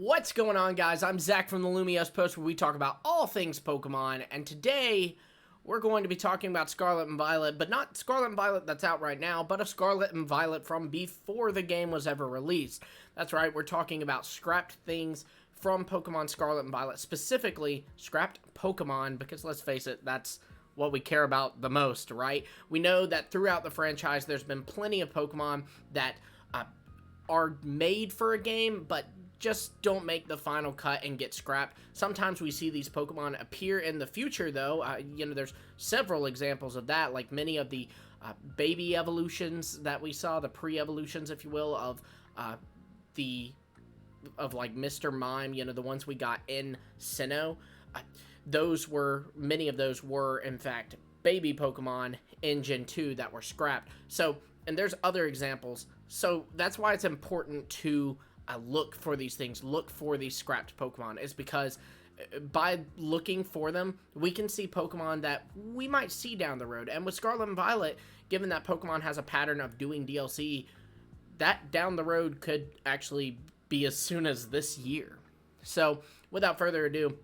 What's going on, guys? I'm Zach from the Lumios Post, where we talk about all things Pokemon, and today we're going to be talking about Scarlet and Violet, but not Scarlet and Violet that's out right now, but a Scarlet and Violet from before the game was ever released. That's right, we're talking about scrapped things from Pokemon Scarlet and Violet, specifically scrapped Pokemon, because let's face it, that's what we care about the most, right? We know that throughout the franchise, there's been plenty of Pokemon that are made for a game, but just don't make the final cut and get scrapped. Sometimes we see these Pokemon appear in the future, though. There's several examples of that, like many of the baby evolutions that we saw, the pre-evolutions, if you will, of like Mr. Mime, the ones we got in Sinnoh. Many of those were, in fact, baby Pokemon in Gen 2 that were scrapped. So, and there's other examples. So that's why it's important to look for these things, look for these scrapped Pokemon, is because by looking for them, we can see Pokemon that we might see down the road. And with Scarlet and Violet, given that Pokemon has a pattern of doing DLC, that down the road could actually be as soon as this year. So without further ado,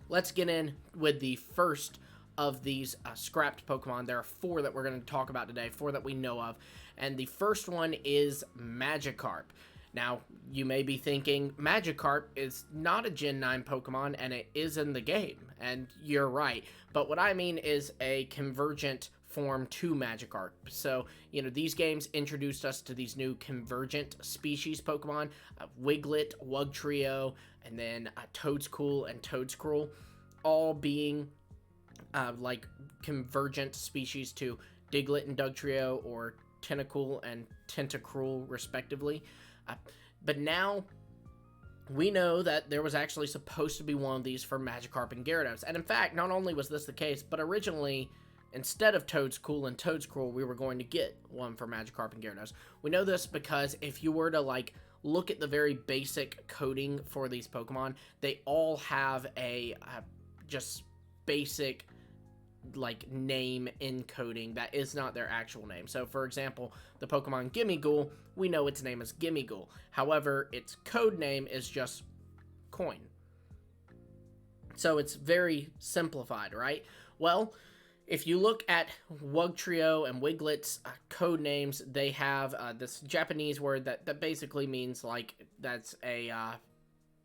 let's get in with the first of these scrapped Pokemon. There are 4 that we're going to talk about today, 4 that we know of. And the first one is Magikarp. Now, you may be thinking, Magikarp is not a Gen 9 Pokemon, and it is in the game. And you're right. But what I mean is a convergent form to Magikarp. So, these games introduced us to these new convergent species Pokemon, Wiglet, Wugtrio, and then Toedscool and Toedscruel, all being like convergent species to Diglett and Dugtrio, or Tentacool and Tentacruel, respectively. But now we know that there was actually supposed to be one of these for Magikarp and Gyarados. And in fact, not only was this the case, but originally, instead of Toedscool and Toedscruel, we were going to get one for Magikarp and Gyarados. We know this because if you were to look at the very basic coding for these Pokemon, they all have a just basic name encoding that is not their actual name. So for example, the Pokemon Gimmighoul, we know its name is Gimmighoul. However, its code name is just Coin. So it's very simplified, right? Well, if you look at Wugtrio and Wiglet's code names, they have this Japanese word that basically means that's a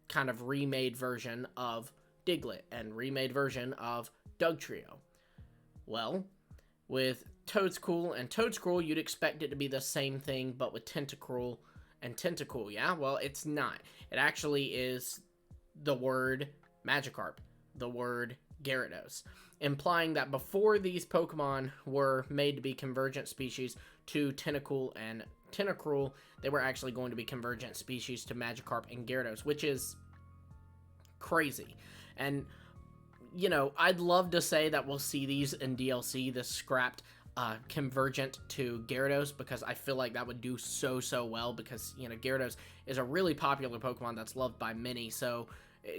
kind of remade version of Diglett and remade version of Dugtrio. Well, with Toedscool and Toedscruel, you'd expect it to be the same thing, but with Tentacruel and Tentacool, yeah? Well, it's not. It actually is the word Magikarp, the word Gyarados, implying that before these Pokemon were made to be convergent species to Tentacool and Tentacruel, they were actually going to be convergent species to Magikarp and Gyarados, which is crazy. And I'd love to say that we'll see these in DLC, this scrapped convergent to Gyarados, because I feel like that would do so well, because, Gyarados is a really popular Pokemon that's loved by many, so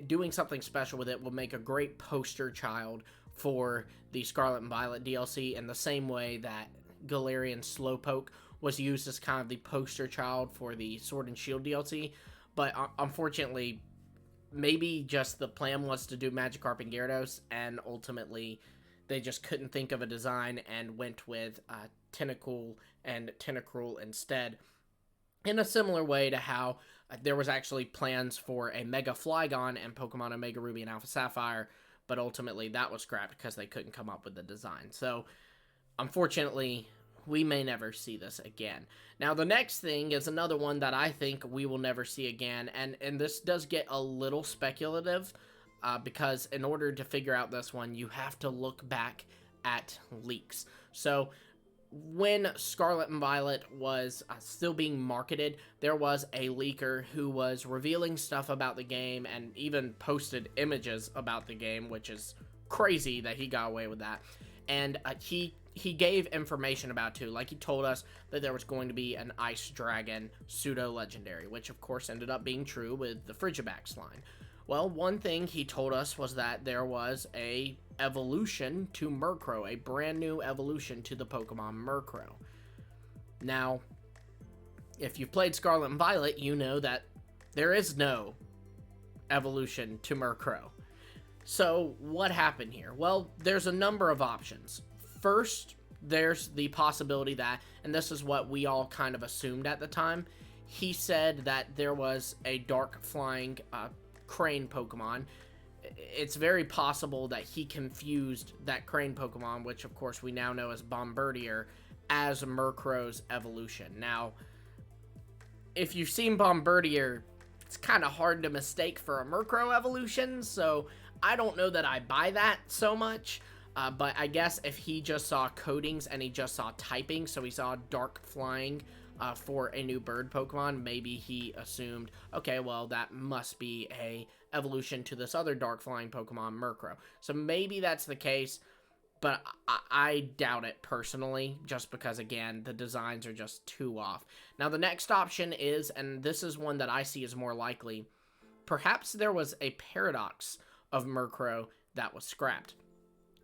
doing something special with it will make a great poster child for the Scarlet and Violet DLC, in the same way that Galarian Slowpoke was used as kind of the poster child for the Sword and Shield DLC, but unfortunately, maybe just the plan was to do Magikarp and Gyarados, and ultimately they just couldn't think of a design and went with Tentacool and Tentacruel instead. In a similar way to how there was actually plans for a Mega Flygon and Pokemon Omega Ruby and Alpha Sapphire, but ultimately that was scrapped because they couldn't come up with the design. So, unfortunately, we may never see this again. Now, the next thing is another one that I think we will never see again, and this does get a little speculative, because in order to figure out this one, you have to look back at leaks. So, when Scarlet and Violet was still being marketed, there was a leaker who was revealing stuff about the game and even posted images about the game, which is crazy that he got away with that. And he gave information about too. He told us that there was going to be an Ice Dragon pseudo-legendary, which of course ended up being true with the Frigibax line. Well, one thing he told us was that there was a evolution to Murkrow, a brand new evolution to the Pokemon Murkrow. Now, if you've played Scarlet and Violet, you know that there is no evolution to Murkrow. So what happened here? Well, there's a number of options. First, there's the possibility that, and this is what we all kind of assumed at the time, he said that there was a dark flying crane Pokemon. It's very possible that he confused that crane Pokemon, which of course we now know as Bombardier, as Murkrow's evolution. Now, if you've seen Bombardier, it's kind of hard to mistake for a Murkrow evolution, so I don't know that I buy that so much. But I guess if he just saw coatings and he just saw typing, so he saw dark flying for a new bird Pokemon, maybe he assumed, okay, well, that must be a evolution to this other dark flying Pokemon, Murkrow. So maybe that's the case, but I doubt it personally, just because, again, the designs are just too off. Now, the next option is, and this is one that I see as more likely, perhaps there was a paradox of Murkrow that was scrapped.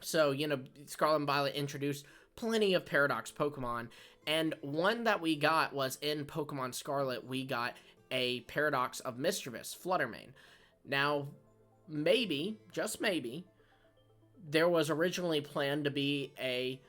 So, you know, Scarlet and Violet introduced plenty of Paradox Pokemon, and one that we got was in Pokemon Scarlet, we got a Paradox of Mischievous, Fluttermane. Now, maybe, just maybe, there was originally planned to be a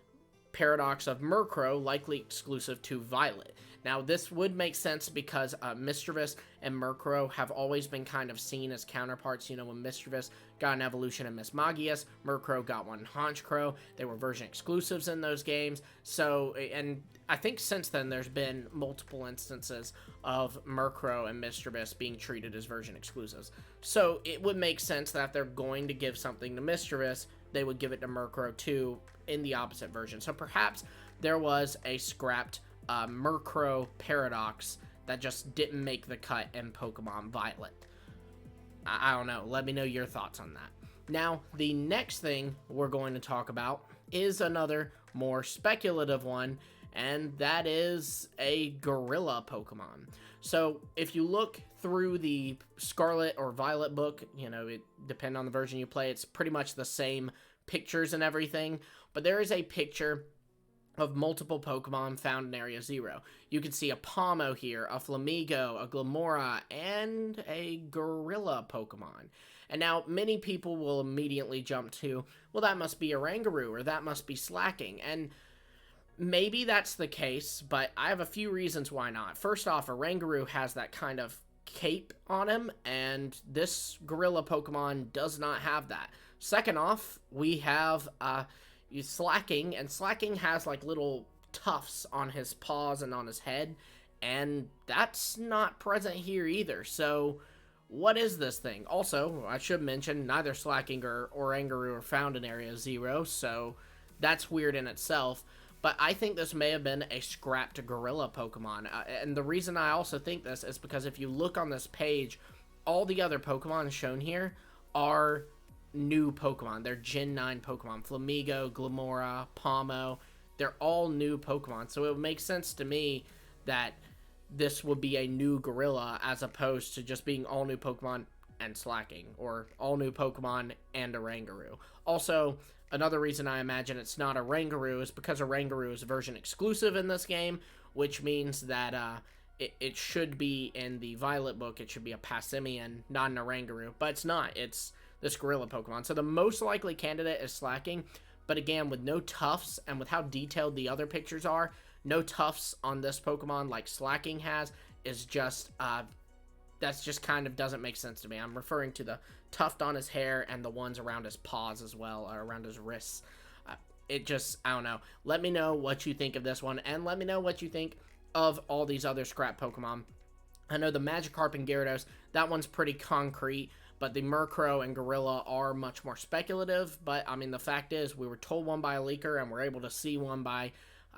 Paradox of Murkrow, likely exclusive to Violet. Now, this would make sense because Mischievous and Murkrow have always been kind of seen as counterparts. You know, when Mischievous got an evolution in Mismagius, Murkrow got one in Honchkrow. They were version exclusives in those games. So, and I think since then there's been multiple instances of Murkrow and Mischievous being treated as version exclusives. So, it would make sense that if they're going to give something to Mischievous, they would give it to Murkrow too in the opposite version. So, perhaps there was a scrapped Murkrow Paradox that just didn't make the cut in Pokemon Violet. I don't know. Let me know your thoughts on that. Now, the next thing we're going to talk about is another more speculative one, and that is a gorilla Pokemon. So, if you look through the Scarlet or Violet book, you know, it depends on the version you play, it's pretty much the same pictures and everything, but there is a picture of multiple Pokemon found in Area 0. You can see a Pomo here, a Flamigo, a Glamora, and a Gorilla Pokemon. And now, many people will immediately jump to, well, that must be a Rangaroo, or that must be Slacking. And maybe that's the case, but I have a few reasons why not. First off, a Rangaroo has that kind of cape on him, and this Gorilla Pokemon does not have that. Second off, we have Slacking, and Slacking has like little tufts on his paws and on his head, and that's not present here either. So what is this thing? Also, I should mention, neither Slacking or Rangaroo are found in Area 0, so that's weird in itself. But I think this may have been a scrapped Gorilla Pokemon, and the reason I also think this is because if you look on this page, all the other Pokemon shown here are new Pokemon. They're Gen 9 Pokemon. Flamigo, Glamora, Pomo, they're all new Pokemon. So it would make sense to me that this would be a new Gorilla as opposed to just being all new Pokemon and Slacking, or all new Pokemon and a Rangaroo. Also, another reason I imagine it's not a Rangaroo is because a Rangaroo is version exclusive in this game, which means that it should be in the Violet book. It should be a Passimian, not an Rangaroo, but it's not. It's this Gorilla Pokemon. So the most likely candidate is Slacking, but again, with no tufts and with how detailed the other pictures are, no tufts on this Pokemon like Slacking has is just, that's just kind of doesn't make sense to me. I'm referring to the tuft on his hair and the ones around his paws as well, or around his wrists. It just, I don't know. Let me know what you think of this one, and let me know what you think of all these other scrap Pokemon. I know the Magikarp and Gyarados, that one's pretty concrete, but the Murkrow and Gorilla are much more speculative. But, I mean, the fact is, we were told one by a leaker, and we're able to see one by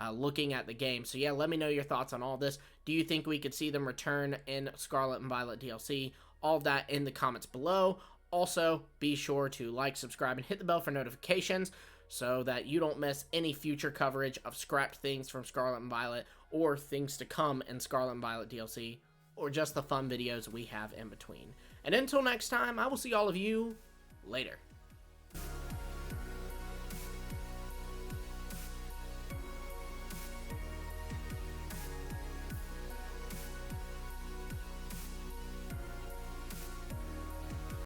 looking at the game. So, yeah, let me know your thoughts on all this. Do you think we could see them return in Scarlet and Violet DLC? All of that in the comments below. Also, be sure to like, subscribe, and hit the bell for notifications so that you don't miss any future coverage of scrapped things from Scarlet and Violet, or things to come in Scarlet and Violet DLC, or just the fun videos we have in between. And until next time, I will see all of you later.